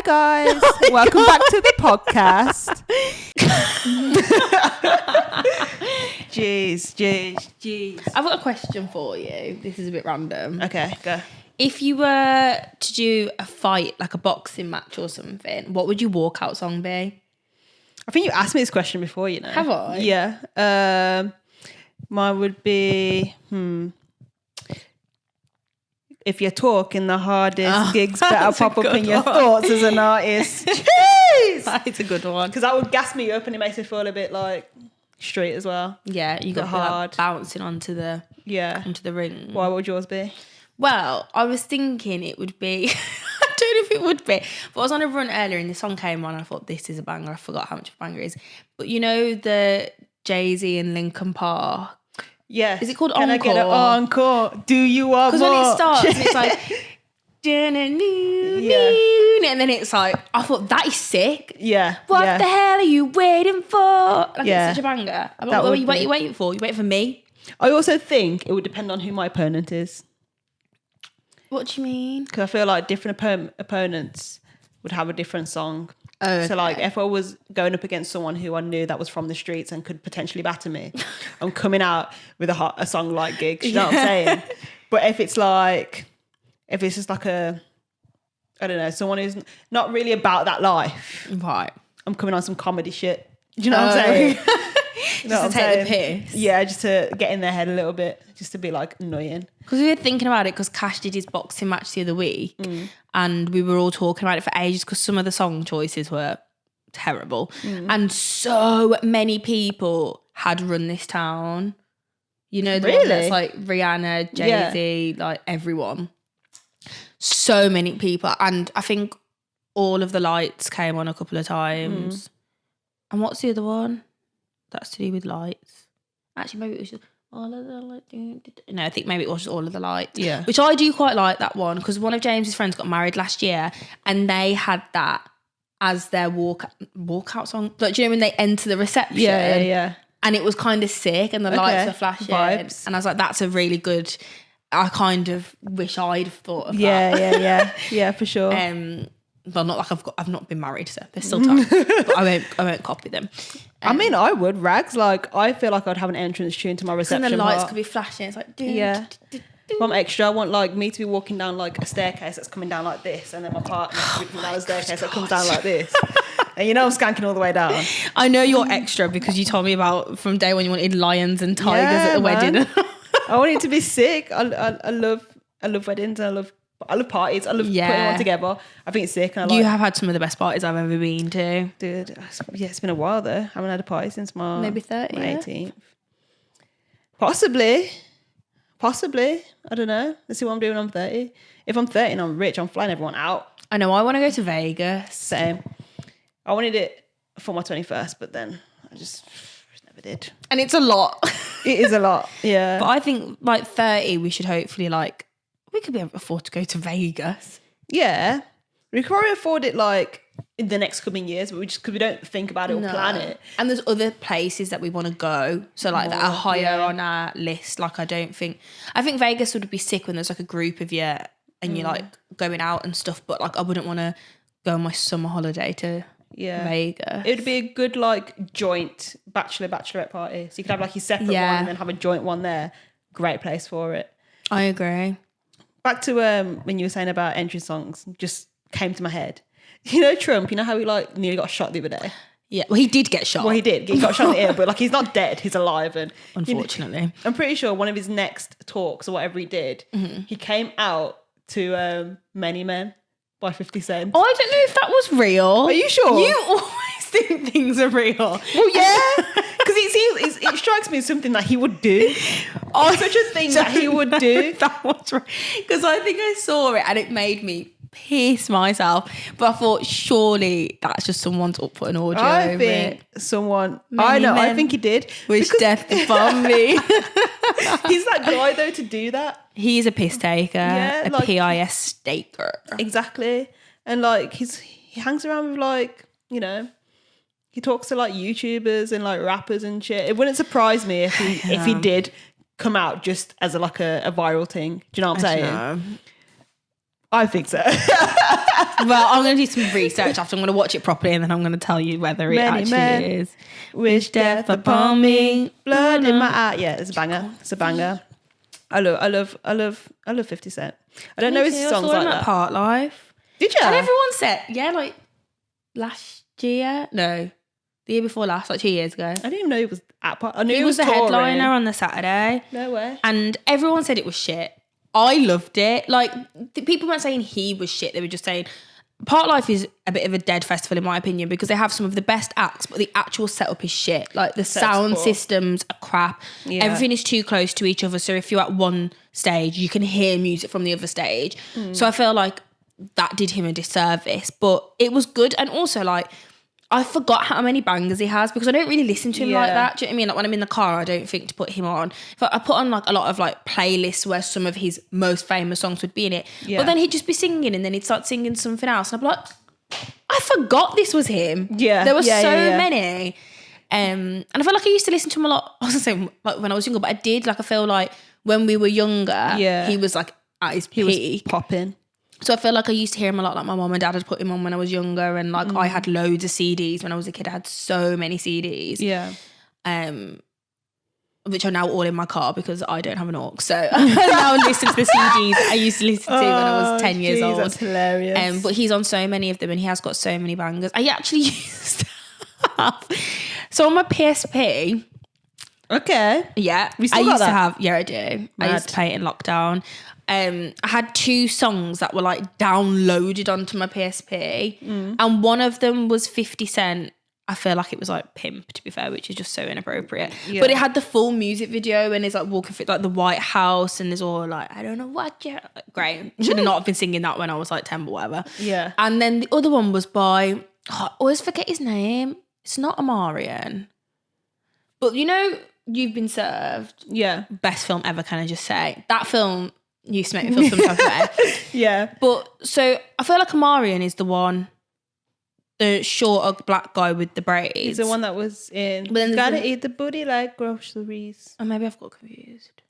Hi guys, welcome back to the podcast. Jeez. I've got a question for you. This is a bit random. Okay, go. If you were to do a fight, like a boxing match or something, what would your walkout song be? I think you asked me this question before, you know. Have I? Yeah. Mine would be, if you're talking the hardest, gigs better pop up in your thoughts as an artist. Jeez! That is a good one. Because that would gas me up and it makes me feel a bit like straight as well. Yeah, you got hard bouncing onto the ring. Why would yours be? Well, I was thinking it would be, I don't know if it would be, but I was on a run earlier and the song came on and I thought, this is a banger. I forgot how much of a banger it is. But you know the Jay-Z and Linkin Park? Yes. Is it called Can Encore? I get an encore? Do you want more? Because when it starts, and it's like, and then it's like, I thought, that is sick. Yeah. What the hell are you waiting for? Like, it's such a banger. I'm like, what are you waiting for? You waiting for me? I also think it would depend on who my opponent is. What do you mean? Because I feel like different opponents would have a different song. Oh, okay. So like if I was going up against someone who I knew that was from the streets and could potentially batter me, I'm coming out with a song like Gigs, you know what I'm saying? But if it's just like I don't know, someone who's not really about that life. Right. I'm coming on some comedy shit. Do you know what I'm saying? You know just to take the piss? Yeah, just to get in their head a little bit, just to be like annoying. Because we were thinking about it because Cash did his boxing match the other week and we were all talking about it for ages because some of the song choices were terrible. And so many people had Run This Town. You know, the one that's like Rihanna, Jay-Z, like everyone. So many people. And I think All of the Lights came on a couple of times. And what's the other one? That's to do with lights. Actually, maybe it was just All of the Lights. No, I think maybe it was just All of the Lights. Yeah. Which I do quite like that one because one of James's friends got married last year and they had that as their walkout song. Like, do you know when they enter the reception? Yeah. And it was kind of sick and the lights were flashing. Vibes. And I was like, that's a really good... I kind of wish I'd have thought of that. Yeah, for sure. Well, not like I've not been married, so there's still time. But I won't copy them. I mean, I would. Rags, like, I feel like I'd have an entrance tune to my reception. And the lights part. could be flashing. It's like, If I'm extra, I want like me to be walking down like a staircase that's coming down like this, and then my partner to be coming down a staircase that comes down like this. And you know I'm skanking all the way down. I know you're extra because you told me about from day one you wanted lions and tigers at the wedding. I want it to be sick. I love weddings. I love parties. I love putting one together. I think it's sick. And you have had some of the best parties I've ever been to. Dude, yeah, it's been a while though. I haven't had a party since my 18th. Possibly. I don't know. Let's see what I'm doing when I'm 30. If I'm 30 and I'm rich, I'm flying everyone out. I know. I want to go to Vegas. Same. I wanted it for my 21st, but then I just never did. And it's a lot. It is a lot, yeah. But I think like 30, we should hopefully we could be able to afford to go to Vegas. Yeah. We could probably afford it like in the next coming years, but because we don't think about it or plan it. And there's other places that we want to go. So like that are higher on our list. Like I think Vegas would be sick when there's like a group of you and you're like going out and stuff. But like I wouldn't want to go on my summer holiday to Vegas. It would be a good like joint bachelorette party. So you could have like your separate one and then have a joint one there. Great place for it. I agree. Back to when you were saying about entry songs, just came to my head. You know Trump, you know how he like nearly got shot the other day? Yeah, well he did get shot. Well he did. He got shot in the ear, but like he's not dead, he's alive. And unfortunately. I'm pretty sure one of his next talks or whatever he did, he came out to Many Men by 50 Cent. Oh, I don't know if that was real. Are you sure? You always think things are real. Well, yeah. Because it strikes me as something that he would do. Oh, such a thing that he would do. That was right. Because I think I saw it and it made me piss myself. But I thought, surely that's just someone's up for an audio. I think someone... I think he did. Wish death upon me. He's that guy, though, to do that. He's a piss taker. Yeah, a PIS staker. Exactly. And, like, he hangs around with, like, you know... He talks to like YouTubers and like rappers and shit. It wouldn't surprise me if he did come out just as a viral thing. Do you know what I'm saying? I think so. Well, I'm going to do some research after. I'm going to watch it properly and then I'm going to tell you whether it actually is. Wish death upon me, blood in my eye. Yeah, it's a banger. It's a banger. I love 50 Cent. I don't know his songs like that. Part Life. Did you? And everyone said, yeah, like last year. No, the year before last, like 2 years ago. I didn't even know he was at part. I knew He was the touring. headliner on the Saturday. No way. And everyone said it was shit. I loved it. Like, the people weren't saying he was shit. They were just saying Part Life is a bit of a dead festival in my opinion because they have some of the best acts, but the actual setup is shit. Like the sound systems are crap. Yeah. Everything is too close to each other. So if you're at one stage, you can hear music from the other stage. So I feel like that did him a disservice, but it was good. And also like, I forgot how many bangers he has because I don't really listen to him like that. Do you know what I mean? Like when I'm in the car, I don't think to put him on. I put on like a lot of like playlists where some of his most famous songs would be in it. Yeah. But then he'd just be singing and then he'd start singing something else. And I'd be like, I forgot this was him. Yeah. There were so many. And I feel like I used to listen to him a lot. I was saying like when I was younger, but I did. Like I feel like when we were younger, he was like at his peak. He was popping. So I feel like I used to hear him a lot. Like my mom and dad had put him on when I was younger, and like I had loads of CDs when I was a kid. I had so many CDs. Yeah. Which are now all in my car because I don't have an aux. So now I listen to the CDs I used to listen to when I was 10 years old. That's hilarious. But he's on so many of them, and he has got so many bangers. I actually used to have. So on my PSP. Okay. Yeah. I used to have. Yeah, I do. Mad. I used to play it in lockdown. I had 2 songs that were like downloaded onto my PSP and one of them was 50 Cent. I feel like it was like Pimp, to be fair, which is just so inappropriate. Yeah. But it had the full music video and it's like walking through like the White House and there's all like, I don't know what you like, great. Should have not been singing that when I was like 10 but whatever. Yeah. And then the other one was by, I always forget his name. It's not Amarian. But you know, You've Been Served. Yeah. Best film ever, can I just say. That film used to make me feel some type of way. Yeah. But so I feel like Amarian is the one, the shorter black guy with the braids. He's the one that was in but then Gotta Eat the Booty Like Groceries. Oh, maybe I've got confused.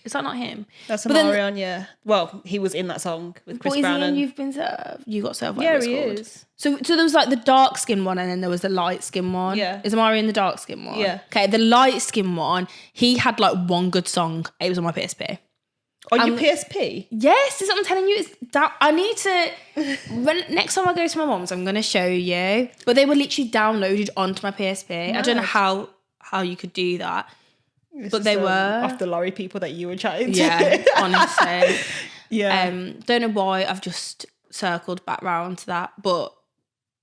Is that not him? That's Amarian, yeah. Well, he was in that song with Chris Brown. And You've Been Served? You Got Served. Yeah, he is. So there was like the dark skin one and then there was the light skin one. Yeah. Is Amarian the dark skin one? Yeah. Okay, the light skin one, he had like one good song. It was on my PSP. On your PSP? Yes, that's what I'm telling you. It's I need to. Next time I go to my mom's, I'm going to show you. But they were literally downloaded onto my PSP. Nice. I don't know how you could do that. But they were. Off the lorry people that you were chatting to. Yeah, honestly. Yeah. Don't know why I've just circled back round to that. But,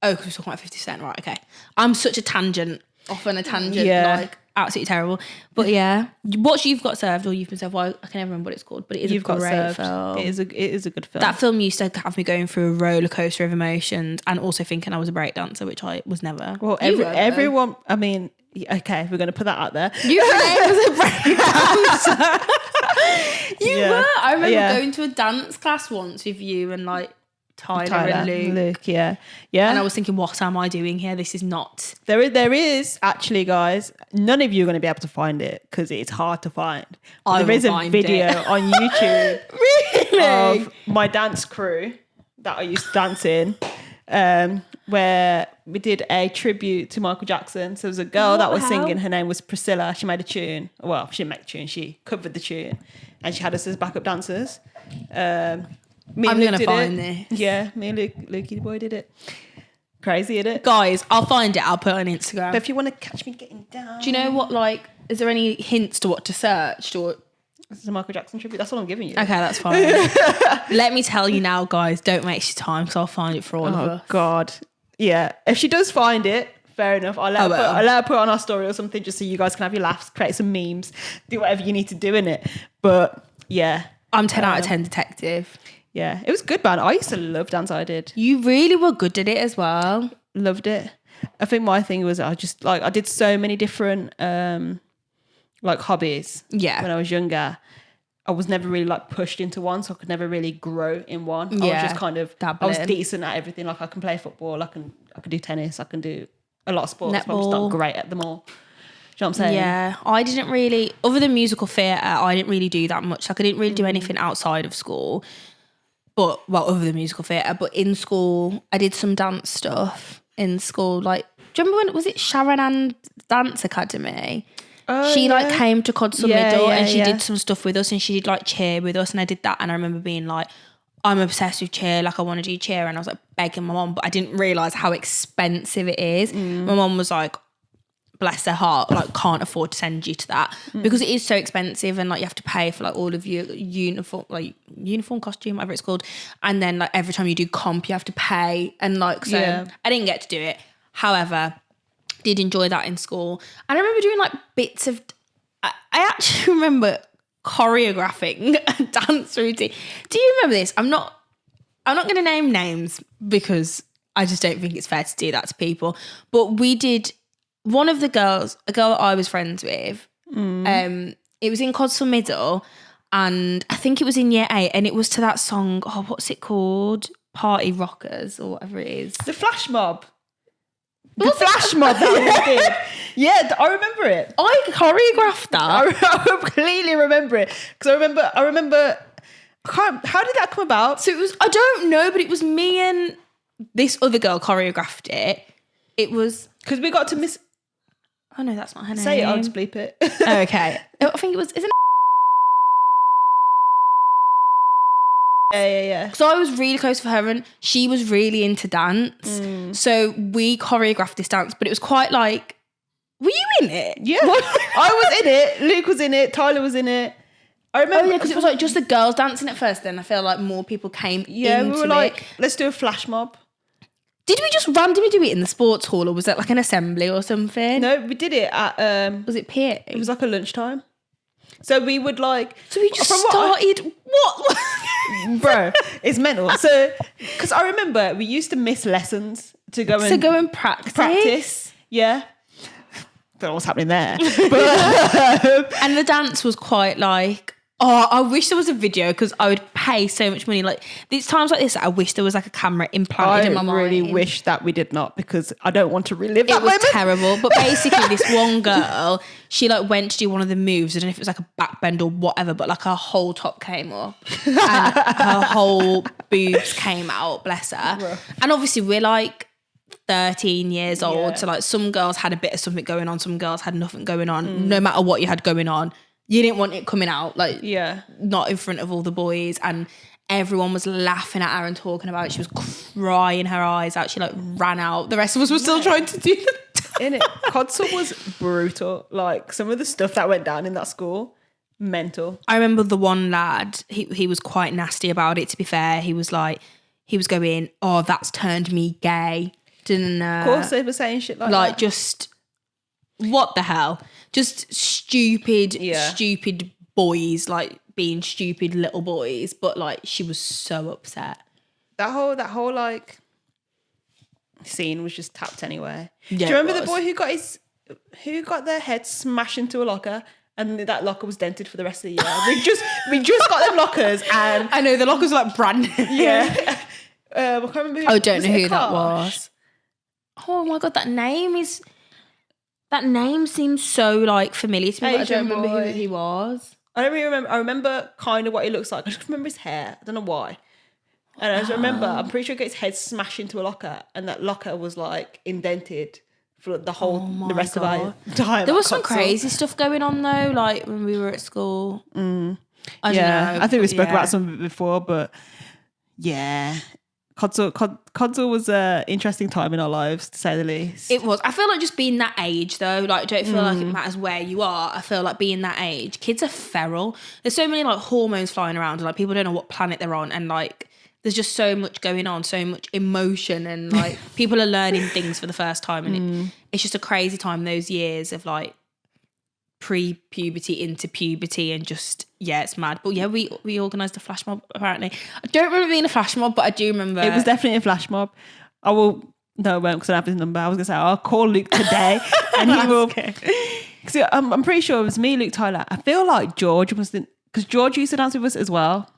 because we're talking about 50 Cent. Right, okay. I'm such a tangent. Off on a tangent. Yeah. Like, absolutely terrible. But yeah, watch You've Got Served or You've Been Served. Well, I can never remember what it's called, but it is a great film. It is a good film. That film used to have me going through a roller coaster of emotions and also thinking I was a breakdancer, which I was never. Well, everyone. I mean, okay, we're going to put that out there. You was a breakdancer. You were. I remember going to a dance class once with you and like Tyler and Luke. Yeah. And I was thinking, what am I doing here? This is not. There is actually, guys. None of you are going to be able to find it because it's hard to find. There is a video on YouTube really of my dance crew that I used to dance in, where we did a tribute to Michael Jackson. So there was a girl that was singing. Her name was Priscilla. She made a tune. Well, she didn't make a tune. She covered the tune, and she had us as backup dancers. I'm going to find this. Yeah, me and Lukey the boy did it. Crazy, isn't it? Guys, I'll find it. I'll put it on Instagram. But if you want to catch me getting down. Do you know what, like, is there any hints to what to search? Or this is a Michael Jackson tribute. That's what I'm giving you. Okay, that's fine. Let me tell you now, guys, don't waste your time because I'll find it for all of us. Oh, God. Yeah. If she does find it, fair enough. I'll let her put it on our story or something just so you guys can have your laughs, create some memes, do whatever you need to do in it. But, yeah. I'm 10 out of 10 detective. Yeah, it was good, man. I used to love dance. I did. You really were good at it as well. Loved it. I think my thing was I did so many different like hobbies. Yeah. When I was younger, I was never really like pushed into one, so I could never really grow in one. Yeah. I was just kind of dabbling. I was decent at everything. Like I can play football. I can do tennis. I can do a lot of sports. Netball. But I'm just not great at them all. Do you know what I'm saying? Yeah, I didn't really, other than musical theatre, I didn't really do that much. Like I didn't really do anything outside of school. But, well, other than musical theatre, but in school, I did some dance stuff in school. Like, do you remember when, was it Sharon Ann Dance Academy? She like came to Codsall Middle and she did some stuff with us and she did like cheer with us and I did that and I remember being like, I'm obsessed with cheer, like I want to do cheer, and I was like begging my mom, but I didn't realise how expensive it is. My mom was like, bless her heart, like can't afford to send you to that because it is so expensive and like you have to pay for like all of your uniform costume, whatever it's called, and then like every time you do comp you have to pay, and like so I didn't get to do it. However, did enjoy that in school, and I remember doing like bits of. I actually remember choreographing a dance routine. Do you remember this? I'm not going to name names because I just don't think it's fair to do that to people. But we did. One of the girls, a girl that I was friends with, it was in Codsall Middle, and I think it was in year 8, and it was to that song. Oh, what's it called? Party Rockers or whatever it is. The Flash Mob. The flash mob that we did. Yeah, I remember it. I choreographed that. I completely remember it because I remember. How did that come about? So it was. I don't know, but it was me and this other girl choreographed it. It was because we got to miss. Oh no, that's not her name. Say it. I'll just bleep it. Oh, okay. I think it was. Isn't it? Yeah. So I was really close with her and she was really into dance. So we choreographed this dance, but it was quite like, were you in it? Yeah. I was in it. Luke was in it. Tyler was in it. I remember. Oh yeah, because it was like just the girls dancing at first, then I feel like more people came into it. We were like, let's do a flash mob. Did we just randomly do it in the sports hall or was that like an assembly or something? No, we did it at... was it PA? It was like a lunchtime. So we would like... So we just started... What? Bro, it's mental. So, because I remember we used to miss lessons to go and practice. Yeah. Don't know what's happening there. And the dance was quite like... Oh, I wish there was a video because I would pay so much money. Like these times like this, I wish there was like a camera implanted in my mind. I really wish that we did not because I don't want to relive that moment. It was terrible. But basically this one girl, she like went to do one of the moves. I don't know if it was like a backbend or whatever, but like her whole top came up and her whole boobs came out, bless her. Rough. And obviously we're like 13 years old. So like some girls had a bit of something going on. Some girls had nothing going on. No matter what you had going on. You didn't want it coming out, like, not in front of all the boys. And everyone was laughing at her and talking about it. She was crying her eyes out. She, like, ran out. The rest of us were still trying to do the In it. Codsall was brutal. Like, some of the stuff that went down in that school, mental. I remember the one lad, he was quite nasty about it, to be fair. He was like, he was going, oh, that's turned me gay. Of course they were saying shit like that. Like, just... What the hell? Just stupid boys, like being stupid little boys. But like, she was so upset. That whole like scene was just tapped anyway. Yeah, do you remember the boy who got their head smashed into a locker and that locker was dented for the rest of the year? we just got them lockers and I know the lockers were like brand new. Yeah. I can't remember. I don't know who that was. Oh my god, that name seems so like familiar to me, but I don't remember who he was. I don't really remember. I remember kind of what he looks like. I just remember his hair. I don't know why. And I just remember, I'm pretty sure he got his head smashed into a locker and that locker was like indented for the rest of our time. There was some crazy stuff going on though, like when we were at school. I don't know. I think we spoke about some of it before, but yeah. Codsall was an interesting time in our lives, to say the least. It was. I feel like just being that age, though, like, I don't feel like it matters where you are. I feel like being that age, kids are feral. There's so many, like, hormones flying around, and, like, people don't know what planet they're on, and, like, there's just so much going on, so much emotion, and, like, people are learning things for the first time, and it's just a crazy time, those years of, like, pre-puberty into puberty and just it's mad. But yeah, we organised a flash mob apparently. I don't remember being a flash mob, but I do remember it was definitely a flash mob. I won't because I don't have his number. I was gonna say I'll call Luke today and he will. Because I'm pretty sure it was me, Luke, Tyler. I feel like George wasn't, because George used to dance with us as well.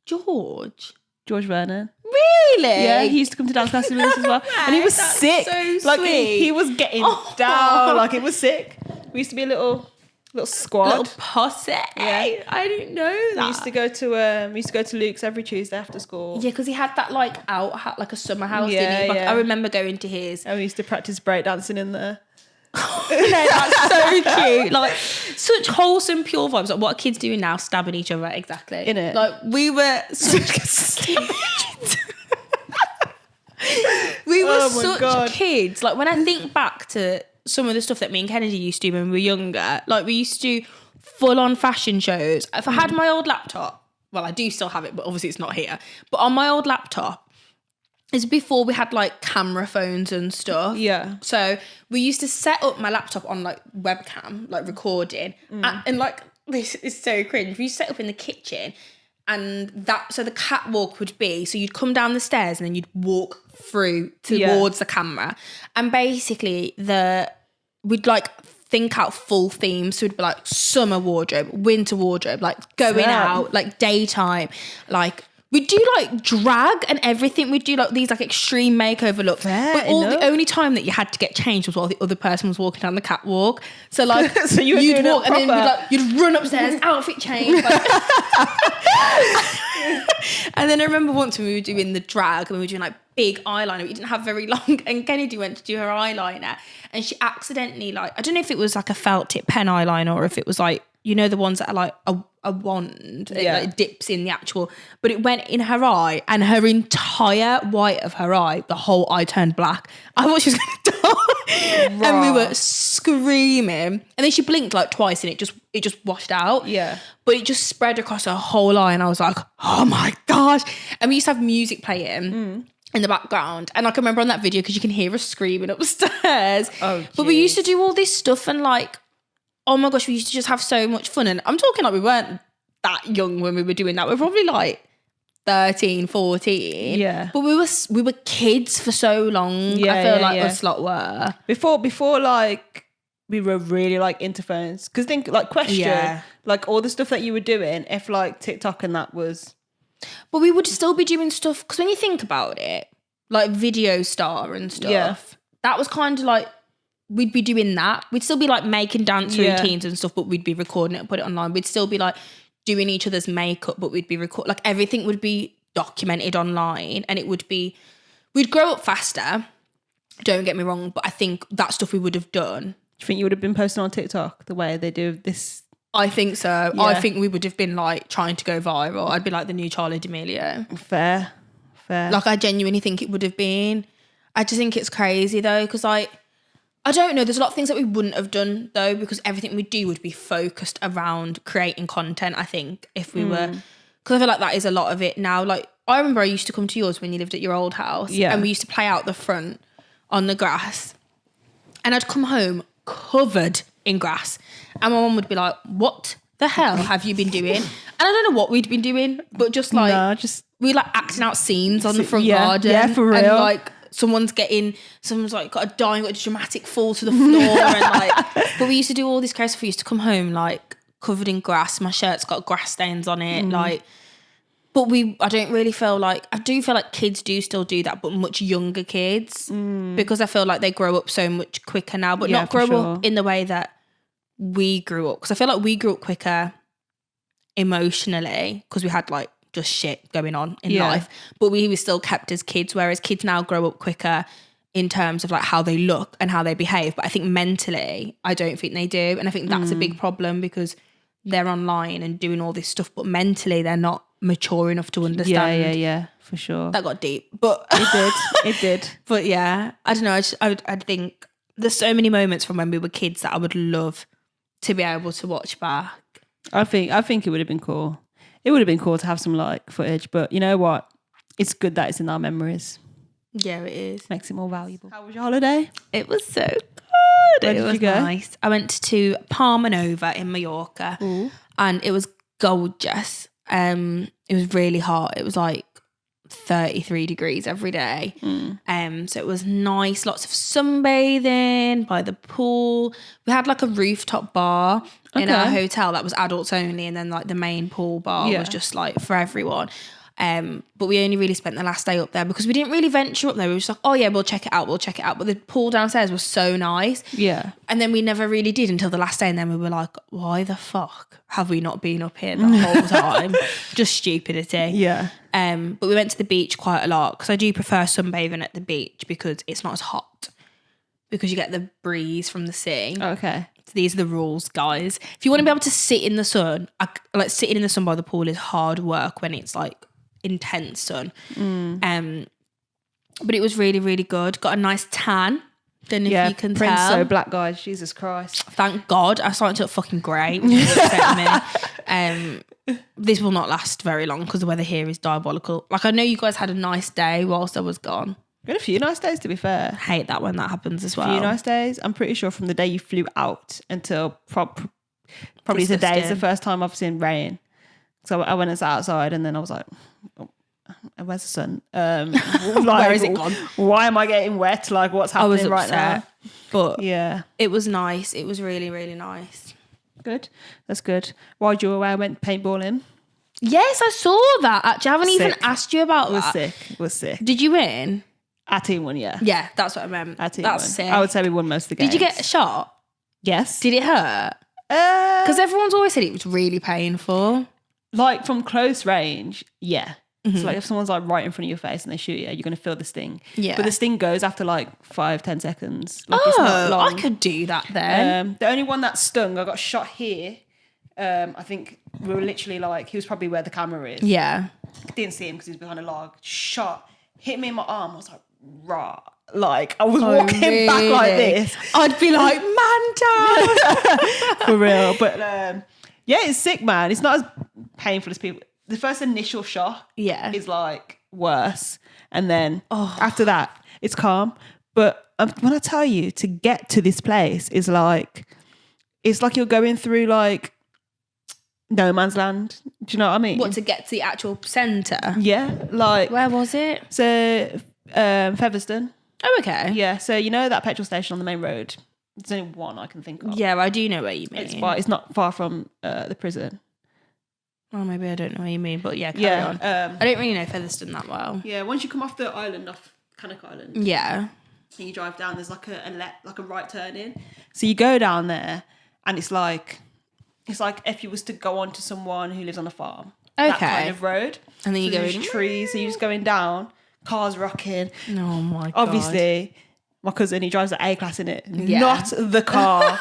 George Vernon. Really? Yeah, he used to come to dance classes with us as well. And he was sick. So like sweet. He was getting down. Like it was sick. We used to be a little Little squad. Little posse. Yeah. I didn't know that. We used to go to Luke's every Tuesday after school. Yeah, because he had that like like a summer house, Yeah, didn't he? Like, yeah. I remember going to his. And we used to practice breakdancing in there. No, that's so cute. Like such wholesome, pure vibes. Like what are kids doing now? Stabbing each other, exactly. Innit? Like we were such we were Oh my God. such kids. Like when I think back to some of the stuff that me and Kennedy used to do when we were younger, like we used to do full on fashion shows. If I had my old laptop, well, I do still have it, but obviously it's not here. But on my old laptop, is before we had like camera phones and stuff. Yeah. So we used to set up my laptop on like webcam, like recording. And like, this is so cringe. We set up in the kitchen and so the catwalk would be, so you'd come down the stairs and then you'd walk through towards the camera. And basically we'd like think out full themes. So it'd be like summer wardrobe, winter wardrobe, like going out, like daytime, like we'd do like drag and everything. We'd do like these like extreme makeover looks. But the only time that you had to get changed was while the other person was walking down the catwalk. So like so you'd walk and then you'd run upstairs, outfit change. Like. And then I remember once when we were doing the drag and we were doing like big eyeliner. We didn't have very long, and Kennedy went to do her eyeliner and she accidentally like, I don't know if it was like a felt tip pen eyeliner or if it was like, you know, the ones that are like a wand, it like dips in the actual, but it went in her eye and her entire white of her eye, the whole eye turned black. I thought she was going to die. And we were screaming. And then she blinked like twice and it just washed out. Yeah. But it just spread across her whole eye and I was like, oh my gosh. And we used to have music playing. In the background, and I can remember on that video because you can hear us screaming upstairs. But we used to do all this stuff and like, oh my gosh, we used to just have so much fun. And I'm talking like we weren't that young when we were doing that. We were probably like 13, 14. Yeah. But we were kids for so long. Yeah, I feel like yeah. us lot were. Before like we were really like into phones. Because think like Question, like all the stuff that you were doing, if like TikTok and that was. But we would still be doing stuff, because when you think about it, like Video Star and stuff, that was kind of like, we'd be doing that. We'd still be like making dance routines and stuff, but we'd be recording it and put it online. We'd still be like doing each other's makeup, but we'd be like everything would be documented online, and it would be, we'd grow up faster, don't get me wrong, but I think that stuff we would have done. Do you think you would have been posting on TikTok the way they do this? I think so. Yeah. I think we would have been like trying to go viral. I'd be like the new Charlie D'Amelio. Fair. Like I genuinely think it would have been. I just think it's crazy though, because I don't know. There's a lot of things that we wouldn't have done though, because everything we do would be focused around creating content. I think if we were, because I feel like that is a lot of it now. Like I remember I used to come to yours when you lived at your old house, and we used to play out the front on the grass, and I'd come home covered in grass, and my mum would be like, "What the hell have you been doing?" And I don't know what we'd been doing, but just like we like acting out scenes on the front garden. Yeah, for real. And like someone's like got a dying, got a dramatic fall to the floor, and like. But we used to do all this crazy stuff. We used to come home like covered in grass. My shirt's got grass stains on it, like. But I don't really feel like, I do feel like kids do still do that, but much younger kids, because I feel like they grow up so much quicker now, but not grow up in the way that we grew up. Because I feel like we grew up quicker emotionally because we had like just shit going on in life, but we were still kept as kids, whereas kids now grow up quicker in terms of like how they look and how they behave. But I think mentally, I don't think they do. And I think that's a big problem, because they're online and doing all this stuff, but mentally they're not mature enough to understand. Yeah, for sure. That got deep, but it did. But yeah, I don't know. I think there's so many moments from when we were kids that I would love to be able to watch back. I think it would have been cool. It would have been cool to have some like footage, but you know what? It's good that it's in our memories. Yeah, it is. Makes it more valuable. How was your holiday? It was so good. Where did you go? Nice. I went to Palma Nova in Mallorca. Ooh. And it was gorgeous. It was really hot. It was like 33 degrees every day. So it was nice. Lots of sunbathing by the pool. We had like a rooftop bar in our hotel that was adults only, and then like the main pool bar was just like for everyone. But we only really spent the last day up there because we didn't really venture up there. We were just like, oh yeah, we'll check it out. But the pool downstairs was so nice. Yeah. And then we never really did until the last day. And then we were like, why the fuck have we not been up here the whole time? Just stupidity. Yeah. But we went to the beach quite a lot because I do prefer sunbathing at the beach because it's not as hot because you get the breeze from the sea. Okay. So these are the rules, guys. If you want to be able to sit in the sun, like sitting in the sun by the pool is hard work when it's like intense sun. But it was really, really good. Got a nice tan. Don't know if you can Prince tell. so black, guys. Jesus Christ. Thank God. I started to look fucking grey, which is upsetting me. This will not last very long because the weather here is diabolical. Like, I know you guys had a nice day whilst I was gone. We had a few nice days, to be fair. Hate that when that happens as well. A few nice days. I'm pretty sure from the day you flew out until probably Disgusting. today is the first time I've seen rain. So I went and sat outside and then I was like, oh, where's the sun? Like, Where is it gone? Why am I getting wet? Like, what's happening I was right now? upset. But Yeah. it was nice. It was really, really nice. Good. That's good. While you were away, I went paintballing. Yes, I saw that. Actually, I haven't even Sick. asked you about It was that. sick. It was sick. Did you win? Our team won, yeah. Yeah, that's what I meant. Our team That's won. sick. I would say we won most of the games. Did you get a shot? Yes. Did it hurt? Because everyone's always said it was really painful. Like from close range, yeah. So like if someone's like right in front of your face and they shoot you, you're going to feel the sting. Yeah. But the sting goes after like 5-10 seconds. Like it's not Oh, long. I could do that then. The only one that stung, I got shot here. I think we were literally like, he was probably where the camera is. Yeah. Didn't see him because he was behind a log. Shot, hit me in my arm. I was like, rah. Like I was walking back like this. I'd be like, man down. For real. But yeah, it's sick, man. It's not as painful as people. The first initial shock is like worse. And then after that, it's calm. But when I tell you to get to this place is like, it's like you're going through like no man's land. Do you know what I mean? What, to get to the actual centre? Yeah. Like, Where was it? so Featherstone. Oh, okay. Yeah. So you know that petrol station on the main road? There's only one I can think of. Yeah, I do know what you mean. It's not far from the prison. Oh, maybe I don't know what you mean, but yeah, carry on. I don't really know Featherstone that well. Yeah, once you come off the island, off Cannock Island, Yeah. and you drive down, there's like a right turn in. So you go down there, and it's like if you was to go on to someone who lives on a farm. That Okay. kind of road. And then you So go there's in. trees, so you're just going down, cars rocking. Oh my God. Obviously, my cousin, he drives the A-class in it, Yeah. not the car.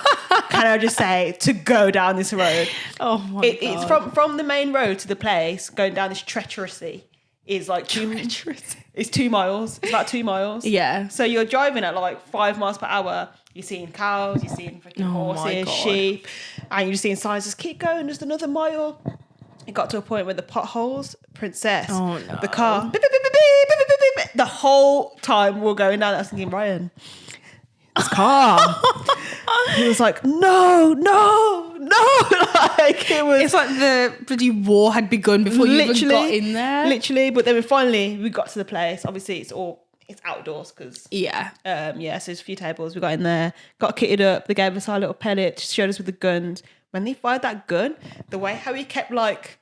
Can I just say, to go down this road? Oh my God. It's from the main road to the place, going down this treacherously is like it's 2 miles. It's about 2 miles. Yeah. So you're driving at like 5 miles per hour. You're seeing cows, you're seeing freaking Oh my horses, God. sheep, and you're seeing signs, just keep going, just another mile. It got to a point where the potholes, Princess, Oh, no. the car, beep, beep, beep, beep, beep, beep, beep, beep. The whole time we're going down, I was thinking, Ryan, it's calm. He was like, no. Like it was. It's like the bloody war had begun before you even got in there. Literally, but then we got to the place. Obviously, it's outdoors because Yeah. so there's a few tables. We got in there, got kitted up. They gave us our little pellet, showed us with the guns. When they fired that gun, the way how he kept like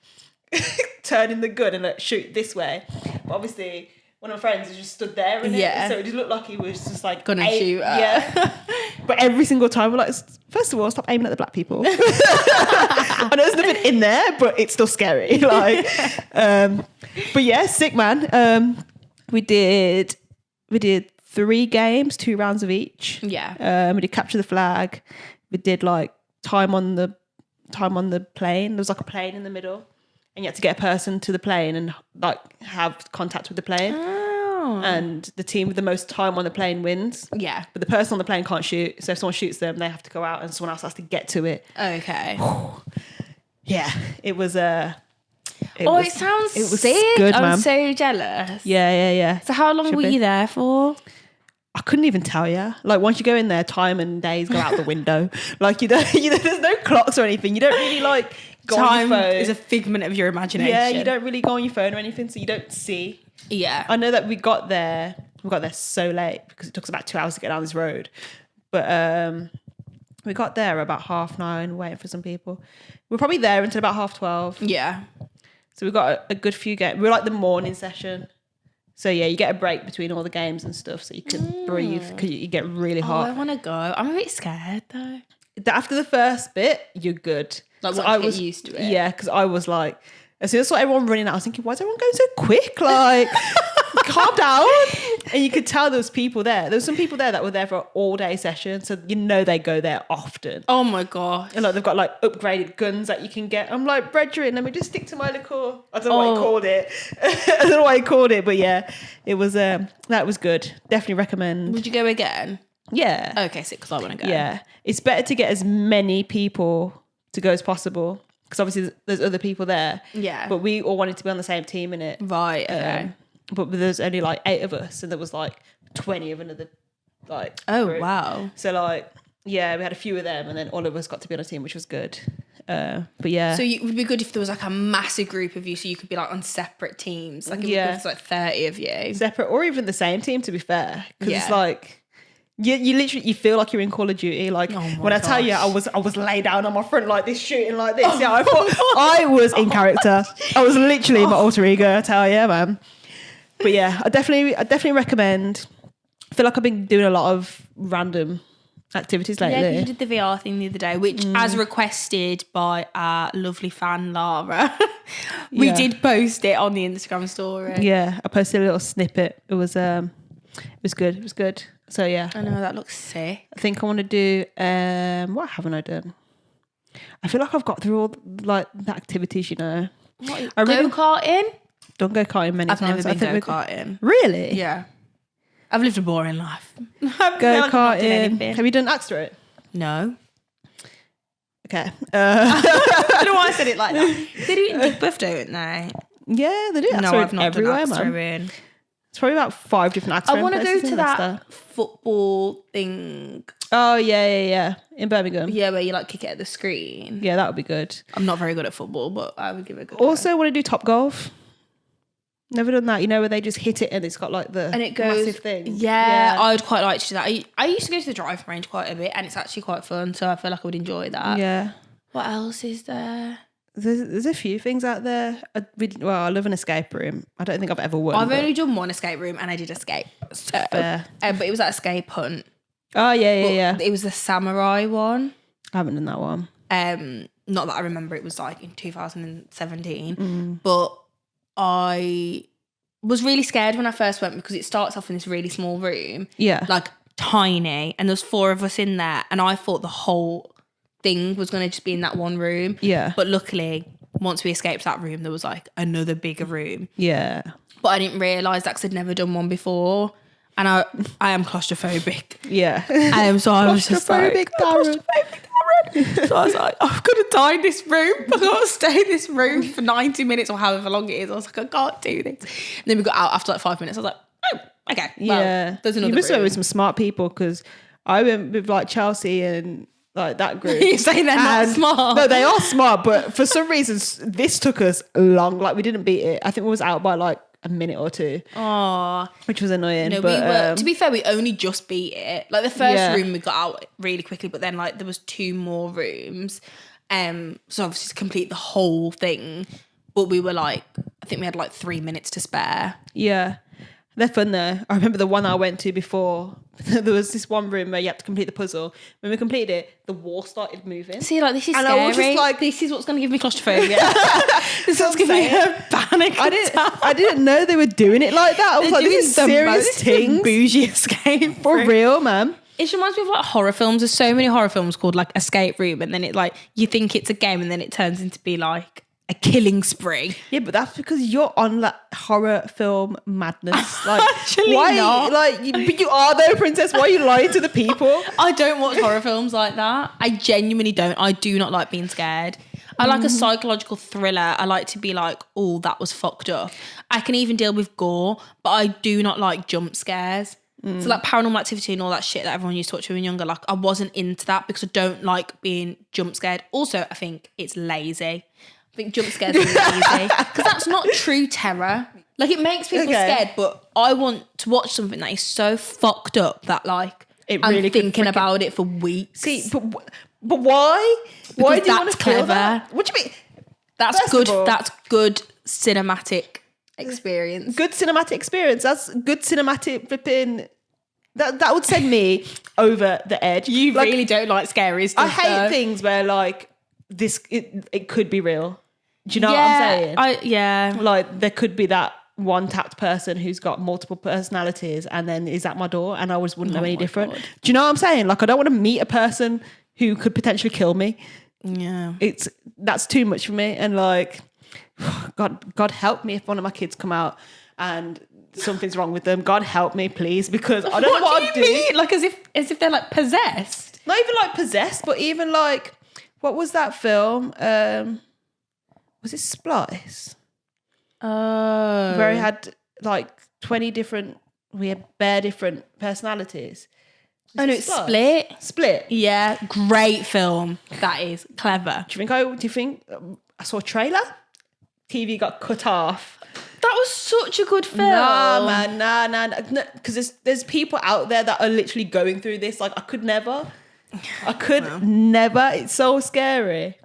turning the gun and like shoot this way, but obviously one of my friends just stood there in Yeah. it, so it just looked like he was just like Gonna shoot her. Yeah. But every single time we're like, first of all, stop aiming at the black people. I know there's nothing in there, but it's still scary. Like, but yeah, sick, man. We did 3 games, 2 rounds of each. Yeah. We did capture the flag. We did like time on the plane. There was like a plane in the middle, and you had to get a person to the plane and like have contact with the plane. Oh. And the team with the most time on the plane wins. Yeah. But the person on the plane can't shoot. So if someone shoots them, they have to go out and someone else has to get to it. Okay. Yeah. It was It sounds it was sick. good, I'm man. so jealous. Yeah. So how long Should were be. you there for? I couldn't even tell you. Like once you go in there, time and days go out the window. Like you know, there's no clocks or anything. You don't really like go on Time your phone. is a figment of your imagination. Yeah, you don't really go on your phone or anything, so you don't see. Yeah. I know that we got there so late because it took us about 2 hours to get down this road. But we got there about 9:30, waiting for some people. We were probably there until about 12:30. Yeah. So we've got a good few games. We're like the morning session. So yeah, you get a break between all the games and stuff, so you can breathe because you get really Oh, hot. I want to go. I'm a bit scared though. After the first bit, you're good. Like, So once you get used to it. Yeah, because I was like, as soon as I saw everyone running out, I was thinking, why is everyone going so quick? Like, calm down. And you could tell there was people there. There was some people there that were there for an all-day session, so you know they go there often. Oh my gosh. And like they've got like upgraded guns that you can get. I'm like, brethren, let me just stick to my little. I don't know what he called it. I don't know what he called it, but yeah, it was that was good. Definitely recommend. Would you go again? Yeah. Okay, so because I want to go. Yeah, it's better to get as many people to go as possible because obviously there's other people there. Yeah. But we all wanted to be on the same team in it. Right. Okay. But there's only like 8 of us, and there was like 20 of another like. Oh group. wow. So like, yeah, we had a few of them, and then all of us got to be on a team, which was good. But yeah. So it would be good if there was like a massive group of you, so you could be like on separate teams. Like, it would be good if there's like 30 of you. Separate or even the same team, to be fair, because it's Yeah. like. You literally you feel like you're in Call of Duty. Like when I tell you I was laid down on my front like this, shooting like this. Yeah, I thought I was in character. I was literally my alter ego. I tell you, man. But yeah, I definitely recommend. I feel like I've been doing a lot of random activities lately. Yeah, you did the VR thing the other day, which, as requested by our lovely fan Lara, we did post it on the Instagram story. Yeah, I posted a little snippet. It was good. It was good. So yeah, I know, that looks sick. I think I want to do. What haven't I done? I feel like I've got through all like the activities. You know, I really Go-karting? don't go karting many I've times. never been I think go-karting. Really? Yeah. I've lived a boring life. Go karting. Have you done axe throw? No. Okay. I don't know why I said it like that. They do it in Digbeth, don't they? Yeah, they do. No, I've not everywhere, done axe man. throwing. It's probably about 5 different axe I throwing want to go places to in that Leicester. football thing. Oh yeah, in Birmingham. Yeah, where you like kick it at the screen. Yeah, that would be good. I'm not very good at football, but I would give it a good Also, want to do top golf. Never done that. You know where they just hit it and it's got like the and it goes massive thing. Yeah, I would quite like to do that. I used to go to the driving range quite a bit, and it's actually quite fun. So I feel like I would enjoy that. Yeah. What else is there? There's a few things out there. I love an escape room. I don't think I've ever won. I've only done one escape room, and I did escape. So, Fair. but it was at Escape Hunt. Oh yeah. It was the samurai one. I haven't done that one. Not that I remember. It was like in 2017, but I was really scared when I first went because it starts off in this really small room. Yeah. Like tiny, and there's 4 of us in there, and I thought the whole thing was going to just be in that one room. Yeah. But luckily, once we escaped that room, there was like another bigger room. Yeah. But I didn't realise that because I'd never done one before. And I am claustrophobic. Yeah. So I was just like, Darren. so I was like, I'm going to die in this room. I've got to stay in this room for 90 minutes or however long it is. I was like, I can't do this. And then we got out after like 5 minutes. I was like, oh, okay. Well, Yeah. there's another You must have room. with some smart people because I went with like Chelsea and like that group. You're saying they're not And- smart? No, they are smart, but for some reason this took us long. Like we didn't beat it. I think we was out by like a minute or 2, Aw. which was annoying. No, but, we were. To be fair, we only just beat it. Like the first Yeah. room, we got out really quickly, but then like there was 2 more rooms. So obviously to complete the whole thing, but we were like, I think we had like 3 minutes to spare. yeah, they're fun though. I remember the one I went to before. There was this one room where you had to complete the puzzle. When we completed it, the wall started moving. See, like this is And scary. I was just like- this is what's going to give me claustrophobia. This is what's giving me a panic attack. I didn't know they were doing it like that. I was like, this is serious thing. Bougie escape For room. real, man. It reminds me of like horror films. There's so many horror films called like Escape Room, and then it like you think it's a game, and then it turns into be like a killing spree. Yeah, but that's because you're on like horror film madness. Like, Actually why? not. But you are though, princess. Why are you lying to the people? I don't watch horror films like that. I genuinely don't. I do not like being scared. I like a psychological thriller. I like to be like, oh, that was fucked up. I can even deal with gore, but I do not like jump scares. So like Paranormal Activity and all that shit that everyone used to watch when we were younger, like I wasn't into that because I don't like being jump scared. Also, I think it's lazy. I think jump scares are lazy because that's not true terror. Like it makes people scared, but I want to watch something that is so fucked up that like It really I'm could thinking about it for weeks. See, but why? Why do you want that's to feel clever. that? What do you mean? That's First good. of all- That's good cinematic experience. Good cinematic experience. That's good cinematic flipping. That would send me over the edge. You really don't like scary stuff. I hate things where like it could be real. Do you know what I'm saying? Like there could be that one tapped person who's got multiple personalities and then is at my door and I just wouldn't know any different. God. Do you know what I'm saying? Like I don't want to meet a person who could potentially kill me. Yeah. That's too much for me. And like God help me if one of my kids come out and something's wrong with them. God help me, please, because I don't know what I'd do. Mean? Like as if they're like possessed. Not even like possessed, but even like what was that film? Was it Splice? Oh. Where he had like 20 different, we had bare different personalities. It's Split. Split. Yeah, great film. That is clever. Do you think I saw a trailer? TV got cut off. That was such a good film. Nah, man, nah. Because there's people out there that are literally going through this. Like I could never. It's so scary.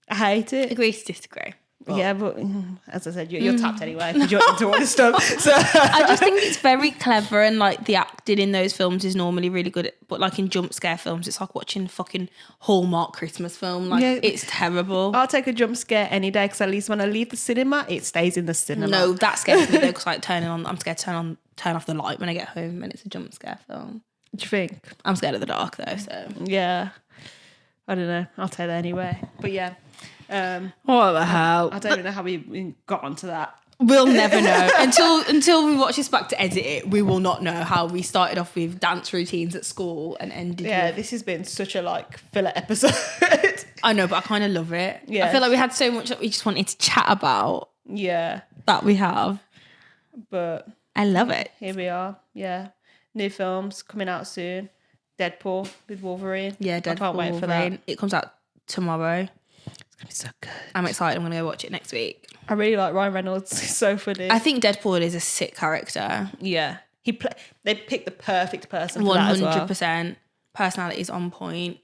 I hate it. Agree to disagree. But yeah, but as I said, you're tapped anyway because you're into all this stuff. So I just think it's very clever and like the acting in those films is normally really good. But like in jump scare films, it's like watching fucking Hallmark Christmas film. Like it's terrible. I'll take a jump scare any day because at least when I leave the cinema, it stays in the cinema. No, that scares me though because like I'm scared to turn off the light when I get home and it's a jump scare film. Do you think? I'm scared of the dark though, so. Yeah. I don't know. I'll take that anyway. But yeah. What the hell? I don't even know how we got onto that. We'll never know. Until we watch this back to edit it, we will not know how we started off with dance routines at school and ended with... this has been such a like filler episode. I know, but I kind of love it. Yeah. I feel like we had so much that we just wanted to chat about. Yeah. That we have. But I love it. Here we are. Yeah. New films coming out soon. Deadpool with Wolverine. Yeah, Deadpool. I can't wait for that. It comes out tomorrow. It's going to be so good. I'm excited. I'm going to go watch it next week. I really like Ryan Reynolds. He's so funny. I think Deadpool is a sick character. Yeah. They picked the perfect person for that as well. 100%. Personality's on point.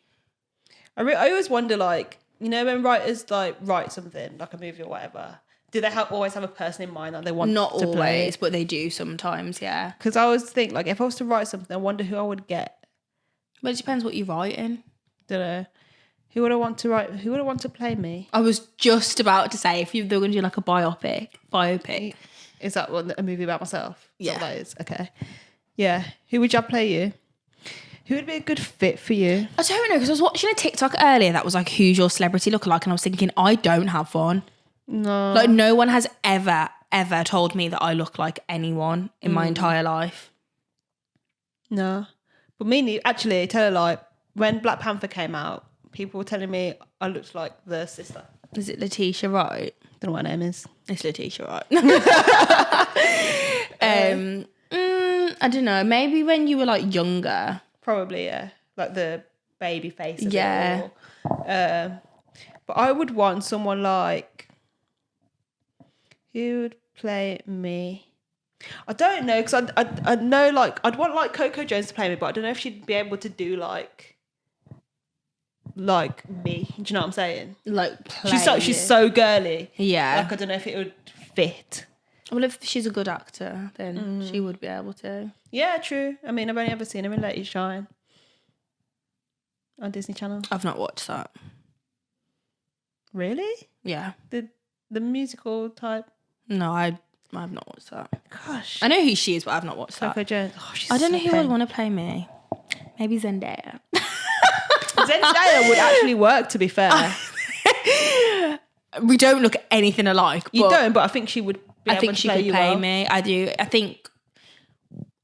I always wonder, like, you know, when writers like write something, like a movie or whatever, do they always have a person in mind that they want Not to always, play? but they do sometimes, yeah. Because I always think, like, if I was to write something, I wonder who I would get. But it depends what you're writing. Don't know. Who would I want to write? Who would I want to play me? I was just about to say if they were going to do like a biopic. Is that a movie about myself? Yeah. That is? Okay. Yeah. Who would you play you? Who would be a good fit for you? I don't know, because I was watching a TikTok earlier that was like, who's your celebrity lookalike? And I was thinking, I don't have one. No. Like no one has ever told me that I look like anyone in my entire life. No. But me, actually, tell a lie, when Black Panther came out, people were telling me I looked like the sister. Is it Letitia Wright? Don't know what her name is. It's Letitia Wright. I don't know. Maybe when you were like younger. Probably, yeah. Like the baby face. Yeah. But I would want someone like... Who would play me? I don't know, because I know, like, I'd want like Coco Jones to play me, but I don't know if she'd be able to do like me. Do you know what I'm saying? Like play she's so girly. Yeah. Like I don't know if it would fit. Well, if she's a good actor, then she would be able to. Yeah, true. I mean, I've only ever seen her in Let It Shine on Disney Channel. I've not watched that. Really? Yeah. The musical type. No, I've not watched that. Gosh. I know who she is, but I've not watched Coco that. Jones. Oh, she's I don't know so who would want to play me. Maybe Zendaya. Zendaya would actually work, to be fair. We don't look anything alike. You don't, but I think she would be able to play you well. Me. I do.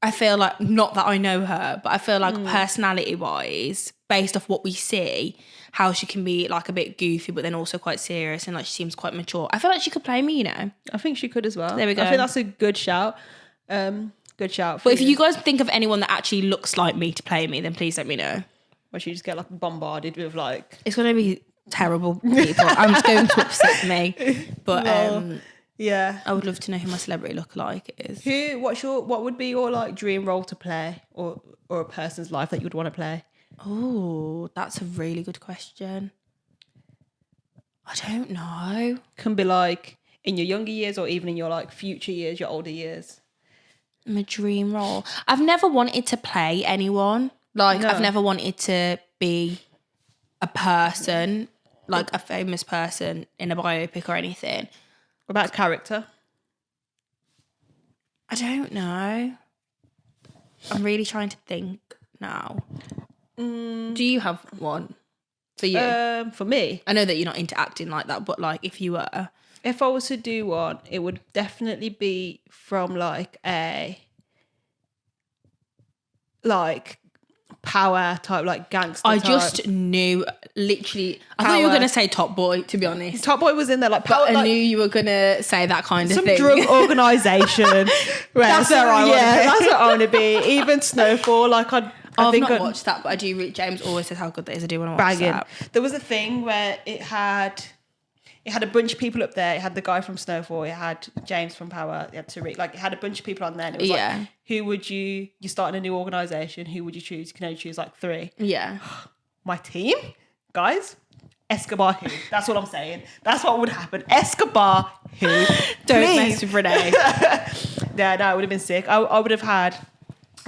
I feel like, not that I know her, but I feel like personality-wise, based off what we see, how she can be like a bit goofy, but then also quite serious, and like she seems quite mature. I feel like she could play me, you know. I think she could as well. There we go. I think that's a good shout. Good shout. But if you guys think of anyone that actually looks like me to play me, then please let me know. Or she just get like bombarded with like... It's going to be terrible people. I'm just going to upset me. But yeah, I would love to know who my celebrity lookalike is. What would be your like dream role to play, or a person's life that you would want to play? Oh, that's a really good question. I don't know. Can be like in your younger years or even in your like future years, your older years? My dream role. I've never wanted to play anyone. Like, No. I've never wanted to be a person, like a famous person in a biopic or anything. What about character? I don't know. I'm really trying to think now. Do you have one for you? For me, I know that you're not into acting like that, but like if you were. if I was to do one, it would definitely be from like a like power type, like gangster I type. just knew, literally. I thought you were Power. going to say Top Boy, to be honest. Top Boy was in there, like power. I like, knew you were going to say that kind of some thing. drug organisation. That's where I wanna be. That's what I want to be. Even Snowfall, like I I've think not watched that, but I do. James always says how good that is. I do want to watch bagging. that. There was a thing where it had a bunch of people up there. It had the guy from Snowfall. It had James from Power. It had Tariq. Like it had a bunch of people on there. And it was like, who would you're starting a new organisation? Who would you choose? You can only choose like 3. Yeah. My team, guys. Escobar who? That's what I'm saying. That's what would happen. Escobar who? Don't Please. mess with Renee. Yeah, no, it would have been sick. I would have had.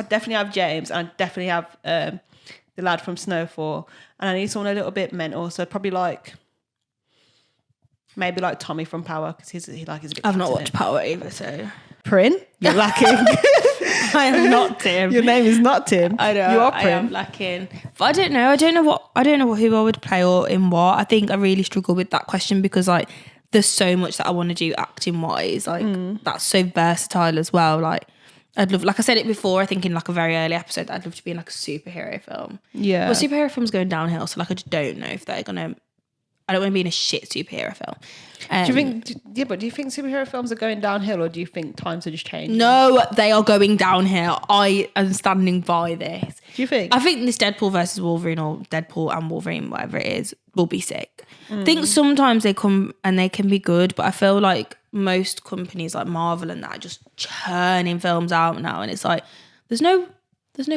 I'd definitely have James, and I'd definitely have the lad from Snowfall, and I need someone a little bit mental. So probably like maybe like Tommy from Power because he's a bit. I've not passionate. watched Power either, so Prin, you're lacking. I am not Tim. Your name is not Tim. I know. You are I Prin. am lacking. But I don't know who I would play or in what. I think I really struggle with that question because like there's so much that I want to do acting wise. Like that's so versatile as well. Like I'd love, like I said it before, I think in like a very early episode, I'd love to be in like a superhero film. Yeah. Well, superhero film's going downhill, so like I just don't know if they're gonna. I don't want to be in a shit superhero film. Do you think? But do you think superhero films are going downhill, or do you think times are just changing? No, they are going downhill. I am standing by this. Do you think? I think this Deadpool versus Wolverine or Deadpool and Wolverine, whatever it is, will be sick. I think sometimes they come and they can be good, but I feel like most companies like Marvel and that are just churning films out now, and it's like there's no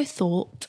thought.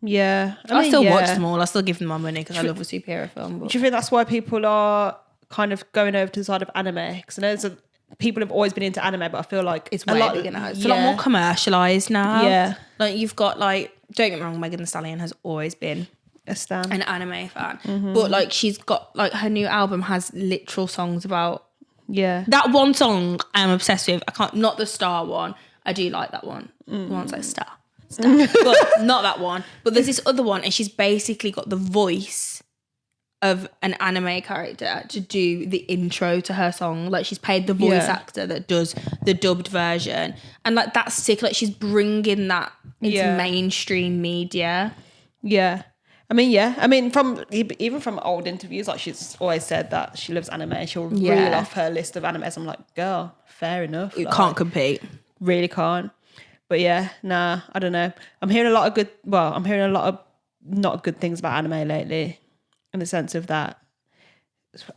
Yeah, I still watch them all. I still give them my money because I love a superhero film. But Do you think that's why people are kind of going over to the side of anime? Because I know people have always been into anime, but I feel like it's way bigger now. It's a lot more commercialised now. Yeah. Like you've got like, don't get me wrong, Megan Thee Stallion has always been a stan. an anime fan. But like she's got like her new album has literal songs about that one song I'm obsessed with. I can't, not the Star one. I do like that one. The one's like Star. But not that one. But there's this other one and she's basically got the voice of an anime character to do the intro to her song. Like she's paid the voice actor that does the dubbed version. And like that's sick. Like she's bringing that into mainstream media. Yeah. I mean, even from old interviews, like she's always said that she loves anime and she'll reel off her list of animes. I'm like, girl, fair enough. You like, can't compete. Really can't. But yeah, nah, I don't know. I'm hearing a lot of not good things about anime lately, in the sense of that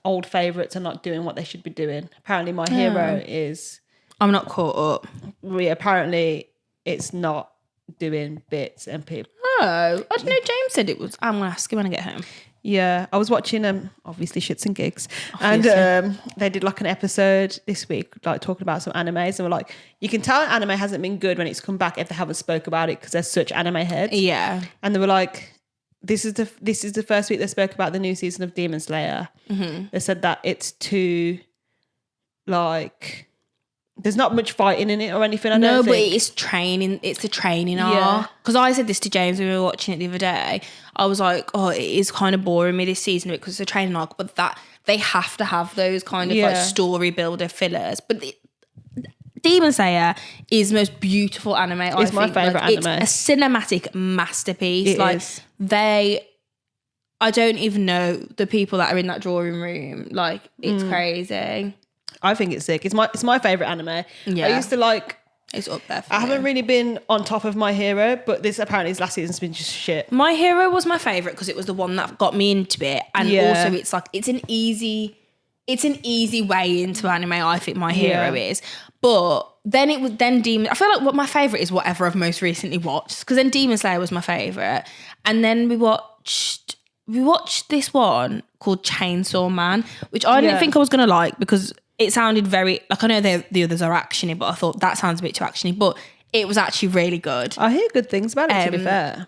old favourites are not doing what they should be doing. Apparently My Hero is... I'm not caught up. Apparently it's not doing bits and people... Oh, I don't know. James said it was. I'm going to ask him when I get home. Yeah, I was watching obviously Shits and Gigs, Obviously. and they did like an episode this week, like talking about some animes, and we're like, you can tell anime hasn't been good when it's come back if they haven't spoke about it because they're such anime heads. Yeah, and they were like, this is the first week they spoke about the new season of Demon Slayer. Mm-hmm. They said that it's too like. There's not much fighting in it or anything. I don't think. But it's training. It's a training arc. Because I said this to James when we were watching it the other day. I was like, oh, it is kind of boring me this season because it's a training arc. But that they have to have those kind of like story builder fillers. But Demon Slayer is the most beautiful anime. It's my favourite anime. It's a cinematic masterpiece. It is. I don't even know the people that are in that drawing room. Like it's crazy. I think it's sick. It's my favourite anime. Yeah. I used to like... It's up there for I me. haven't really been on top of My Hero, but this last season's been just shit. My Hero was my favourite because it was the one that got me into it. And also it's like, it's an easy way into anime, I think My Hero is. But then it was Demon... I feel like what my favourite is whatever I've most recently watched. Because then Demon Slayer was my favourite. And then we watched this one called Chainsaw Man, which I didn't Yeah. think I was going to like because it sounded very, like, I know the others are actiony, but I thought that sounds a bit too actiony, but it was actually really good. I hear good things about it, to be fair.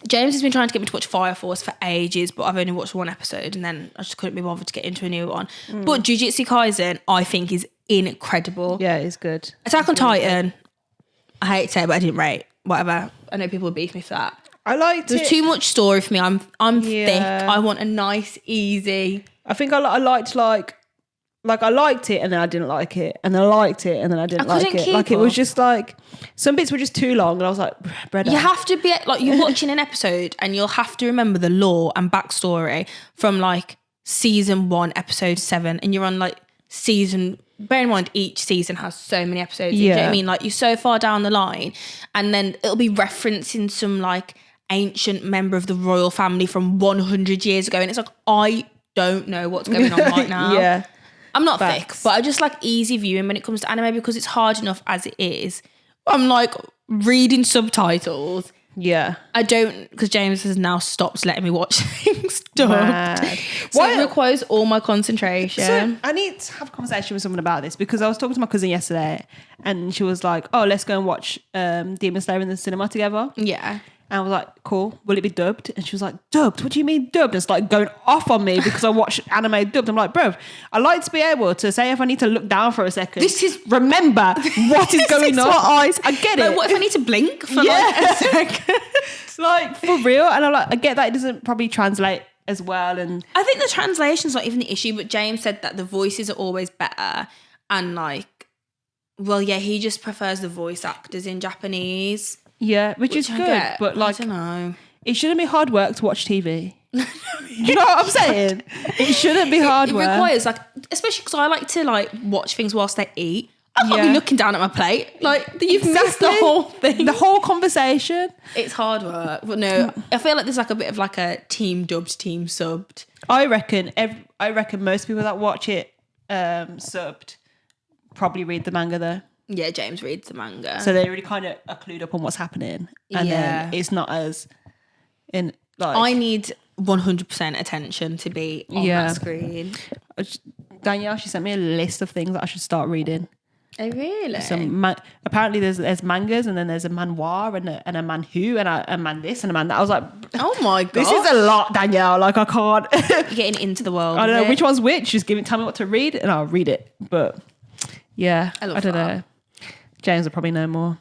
James has been trying to get me to watch Fire Force for ages, but I've only watched one episode and then I just couldn't be bothered to get into a new one. But Jujutsu Kaisen, I think, is incredible. Yeah, it's good. Attack on Titan, I hate to say it, but I didn't rate. Whatever. I know people would beef me for that. I liked There's it. too much story for me. I'm thick. Yeah. I want a nice, easy. I think I liked I liked it and then I didn't like it, and then I liked it and then I didn't like couldn't it. keep Like it was up. just like some bits were just too long, and I was like, Brother. You have to be like, you're watching an episode and you'll have to remember the lore and backstory from like season 1, episode 7, and you're on like season. Bear in mind, each season has so many episodes. You know what Yeah. I mean? Like you're so far down the line, and then it'll be referencing some like ancient member of the royal family from 100 years ago, and it's like, I don't know what's going on right now. Yeah. I'm not Facts. thick, but I just like easy viewing when it comes to anime because it's hard enough as it is. I'm like reading subtitles. Yeah. I don't, because James has now stopped letting me watch things dubbed. Mad. So Why- it requires all my concentration. So I need to have a conversation with someone about this, because I was talking to my cousin yesterday and she was like, oh, let's go and watch Demon Slayer in the cinema together. Yeah. And I was like, cool, will it be dubbed? And she was like, dubbed? What do you mean dubbed? It's like going off on me because I watch anime dubbed. I'm like, bro, I like to be able to say if I need to look down for a second. This is- remember what is going on. I get it. Like, what if I need to blink for like Yeah. a second? Like, for real. And I'm like, I get that it doesn't probably translate as well. And I think the translation's not even the issue, but James said that the voices are always better. And like, well, yeah, he just prefers the voice actors in Japanese. yeah, which is I good. get. But like, I don't know. it shouldn't be hard work to watch TV. You know what I'm saying? It shouldn't be hard It work. requires like, especially because I like to like watch things whilst I eat. I can't Yeah. be looking down at my plate. Like you've missed the Exactly. whole thing. The whole conversation. It's hard work, but no, I feel like there's like a bit of like a team dubbed, team subbed. I reckon most people that watch it subbed probably read the manga though. Yeah, James reads the manga. So they really kind of are clued up on what's happening. And Yeah. then it's not as in like I need 100% attention to be on Yeah. that screen. Danielle, she sent me a list of things that I should start reading. Oh, really? Apparently there's mangas, and then there's a manhwa and a manhu and a man this and a man that. I was like, Oh my God. this is a lot, Danielle. Like I can't. Getting into the world. I don't of know it. which one's which. Just tell me what to read, and I'll read it. But yeah, I love I don't that. know. James will probably know more.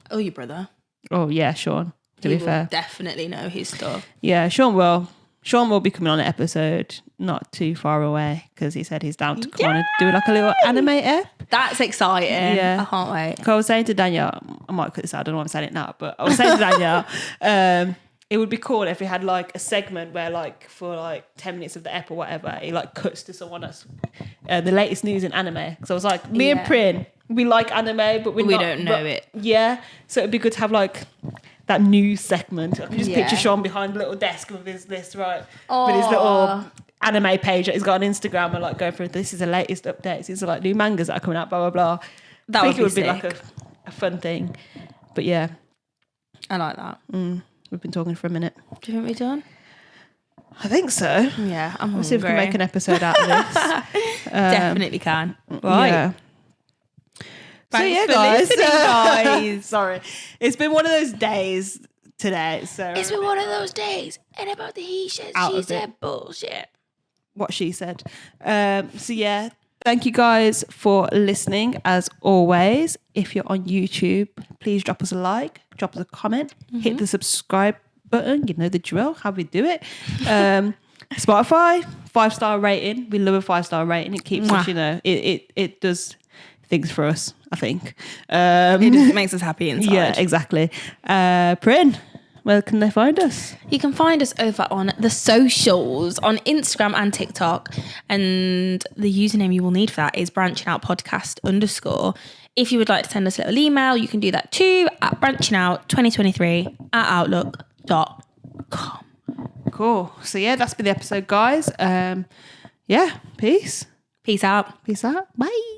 Oh, your brother. Oh yeah, Sean. To He be will fair, definitely know his stuff. yeah, Sean will. Sean will be coming on an episode not too far away, because he said he's down to kind of do like a little anime ep. That's exciting. Yeah. I can't wait. I was saying to Danielle, I might cut this out, I don't know why I'm saying it now, but I was saying to Danielle, it would be cool if we had like a segment where like for like 10 minutes of the ep or whatever, he like cuts to someone else, the latest news in anime. Because I was like, me and Yeah. Prin, we like anime, but we don't know it. Yeah, so it'd be good to have like that news segment. I can just Yeah. picture Sean behind a little desk with his list, right? With his little anime page that he's got on Instagram, and like going through, this is the latest updates, these are like new mangas that are coming out, blah, blah, blah. That I think would it would be be like a fun thing. But yeah, I like that. we've been talking for a minute. Do you think we're done? I think so. Yeah, I'm Let's see if we can hungry. make an episode out of this. Definitely can. Right. Yeah. So Thanks yeah, for guys. listening, guys. Sorry. It's been one of those days today. So It's been one of those days. And about the he said, Out she of said it. bullshit. what she said. So yeah, thank you guys for listening. As always, if you're on YouTube, please drop us a like, drop us a comment, hit the subscribe button. You know the drill, how we do it. Spotify, 5-star rating. We love a 5-star rating. It keeps us, Mwah. you know, it does things for us, I think. It makes us happy inside. Yeah, exactly. Prin, where can they find us? You can find us over on the socials, on Instagram and TikTok. And the username you will need for that is branchingOutPodcast_. If you would like to send us a little email, you can do that too at branchingout2023@outlook.com. Cool. So yeah, that's been the episode, guys. Yeah, peace. Peace out. Peace out. Bye.